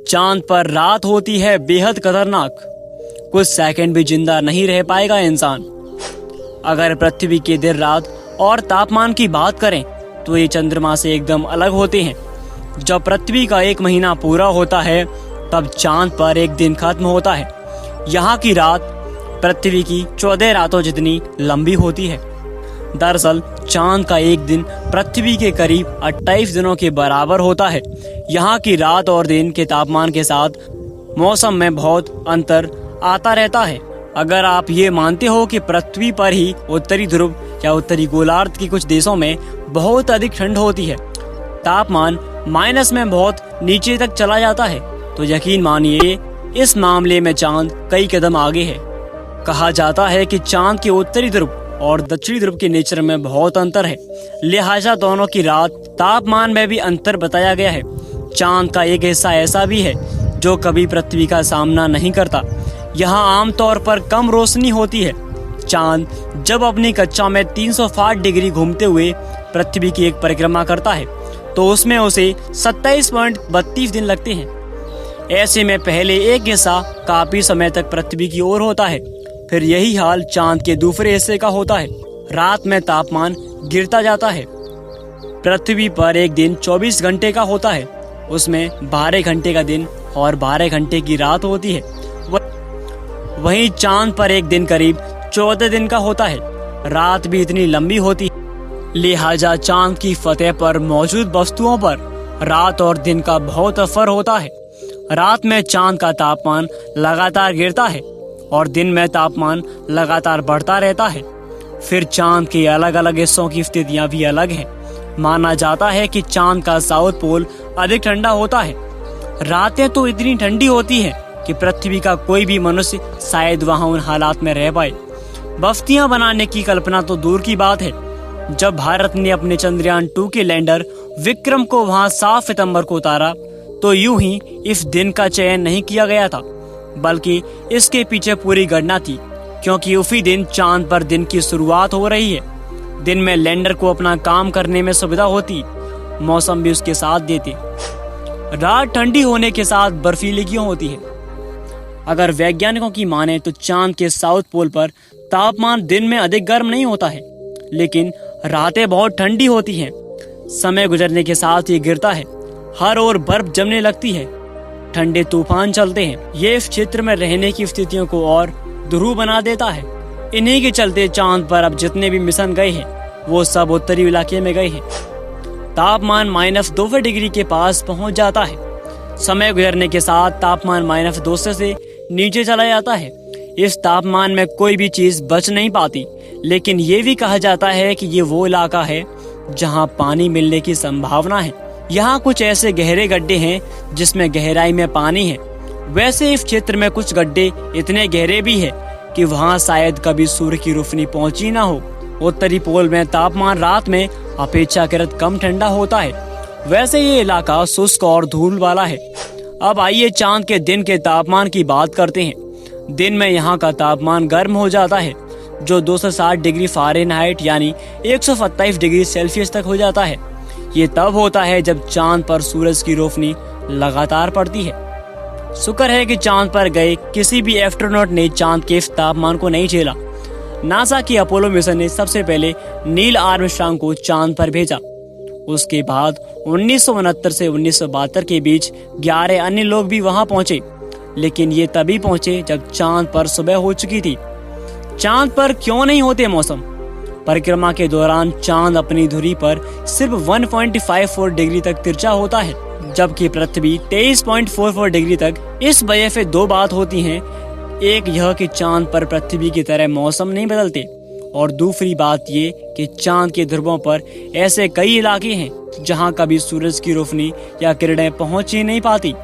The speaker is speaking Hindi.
चांद पर रात होती है बेहद खतरनाक। कुछ सेकंड भी जिंदा नहीं रह पाएगा इंसान। अगर पृथ्वी के दिन रात और तापमान की बात करें तो ये चंद्रमा से एकदम अलग होते हैं। जब पृथ्वी का 1 महीना पूरा होता है तब चांद पर एक दिन खत्म होता है। यहाँ की रात पृथ्वी की 14 रातों जितनी लंबी होती है। दरअसल चांद का एक दिन पृथ्वी के करीब 28 दिनों के बराबर होता है। यहाँ की रात और दिन के तापमान के साथ मौसम में बहुत अंतर आता रहता है। अगर आप ये मानते हो कि पृथ्वी पर ही उत्तरी ध्रुव या उत्तरी गोलार्ध के कुछ देशों में बहुत अधिक ठंड होती है, तापमान माइनस में बहुत नीचे तक चला जाता है, तो यकीन मानिए इस मामले में चांद कई कदम आगे है। कहा जाता है कि चांद के उत्तरी ध्रुव और दक्षिणी ध्रुव के नेचर में बहुत अंतर है, लिहाजा दोनों की रात तापमान में भी अंतर बताया गया है। चांद का एक हिस्सा ऐसा भी है जो कभी पृथ्वी का सामना नहीं करता। यहाँ आमतौर पर कम रोशनी होती है। चांद जब अपनी कक्षा में 360 डिग्री घूमते हुए पृथ्वी की एक परिक्रमा करता है तो उसमें उसे 27.32 दिन लगते हैं। ऐसे में पहले एक हिस्सा काफी समय तक पृथ्वी की ओर होता है, फिर यही हाल चांद के दूसरे हिस्से का होता है। रात में तापमान गिरता जाता है। पृथ्वी पर एक दिन 24 घंटे का होता है, उसमें 12 घंटे का दिन और 12 घंटे की रात होती है। वहीं चांद पर एक दिन करीब 14 दिन का होता है। रात भी इतनी लंबी होती है, लिहाजा चांद की सतह पर मौजूद वस्तुओं पर रात और दिन का बहुत असर होता है। रात में चांद का तापमान लगातार गिरता है और दिन में तापमान लगातार बढ़ता रहता है। फिर चांद के अलग अलग हिस्सों की स्थितियां भी अलग हैं। माना जाता है कि चांद का साउथ पोल अधिक ठंडा होता है। रातें तो इतनी ठंडी होती हैं कि पृथ्वी का कोई भी मनुष्य शायद वहां उन हालात में रह पाए। बस्तियां बनाने की कल्पना तो दूर की बात है। जब भारत ने अपने चंद्रयान 2 के लैंडर विक्रम को वहां 7 सितंबर को उतारा तो यूं ही इस दिन का चयन नहीं किया गया था, बल्कि इसके पीछे पूरी गणना थी, क्योंकि उसी दिन चांद पर दिन की शुरुआत हो रही है। दिन में लैंडर को अपना काम करने में सुविधा होती, मौसम भी उसके साथ देते। रात ठंडी होने के साथ बर्फीली क्यों होती है? अगर वैज्ञानिकों की माने तो चांद के साउथ पोल पर तापमान दिन में अधिक गर्म नहीं होता है, लेकिन रातें बहुत ठंडी होती हैं। समय गुजरने के साथ ये गिरता है, हर ओर बर्फ जमने लगती है, ठंडे तूफान चलते हैं। ये इस क्षेत्र में रहने की स्थितियों को और दुरूह बना देता है। इन्हीं के चलते चांद पर अब जितने भी मिशन गए हैं वो सब उत्तरी इलाके में गए हैं। तापमान -2 डिग्री के पास पहुंच जाता है। समय गुजरने के साथ तापमान -200 से नीचे चला जाता है। इस तापमान में कोई भी चीज बच नहीं पाती, लेकिन ये भी कहा जाता है कि ये वो इलाका है जहां पानी मिलने की संभावना है। यहाँ कुछ ऐसे गहरे गड्ढे हैं जिसमें गहराई में पानी है। वैसे इस क्षेत्र में कुछ गड्ढे इतने गहरे भी है कि वहाँ शायद कभी सूर्य की रोशनी पहुंची ना हो। उत्तरी पोल में तापमान रात में अपेक्षाकृत कम ठंडा होता है। वैसे ये इलाका शुष्क और धूल वाला है। अब आइए चांद के दिन के तापमान की बात करते हैं। दिन में यहाँ का तापमान गर्म हो जाता है, जो 260 डिग्री फ़ारेनहाइट यानी 127 डिग्री सेल्सियस तक हो जाता है। ये तब होता है जब चांद पर सूरज की रोशनी लगातार पड़ती है। शुक्र है कि चांद पर गए किसी भी एस्ट्रोनॉट ने चांद के इस तापमान को नहीं झेला। नासा की अपोलो मिशन ने सबसे पहले नील आर्मस्ट्रांग को चांद पर भेजा। उसके बाद 1969 से 1972 के बीच 11 अन्य लोग भी वहां पहुंचे, लेकिन ये तभी पहुंचे जब चांद पर सुबह हो चुकी थी। चांद पर क्यों नहीं होते मौसम? परिक्रमा के दौरान चांद अपनी धुरी पर सिर्फ 1.54 डिग्री तक तिरछा होता है, जबकि पृथ्वी 23.44 डिग्री तक। इस वजह से दो बात होती हैं, एक यह कि चांद पर पृथ्वी की तरह मौसम नहीं बदलते, और दूसरी बात ये कि चांद के ध्रुवों पर ऐसे कई इलाके हैं जहां कभी सूरज की रोशनी या किरणें पहुंच ही नहीं पाती।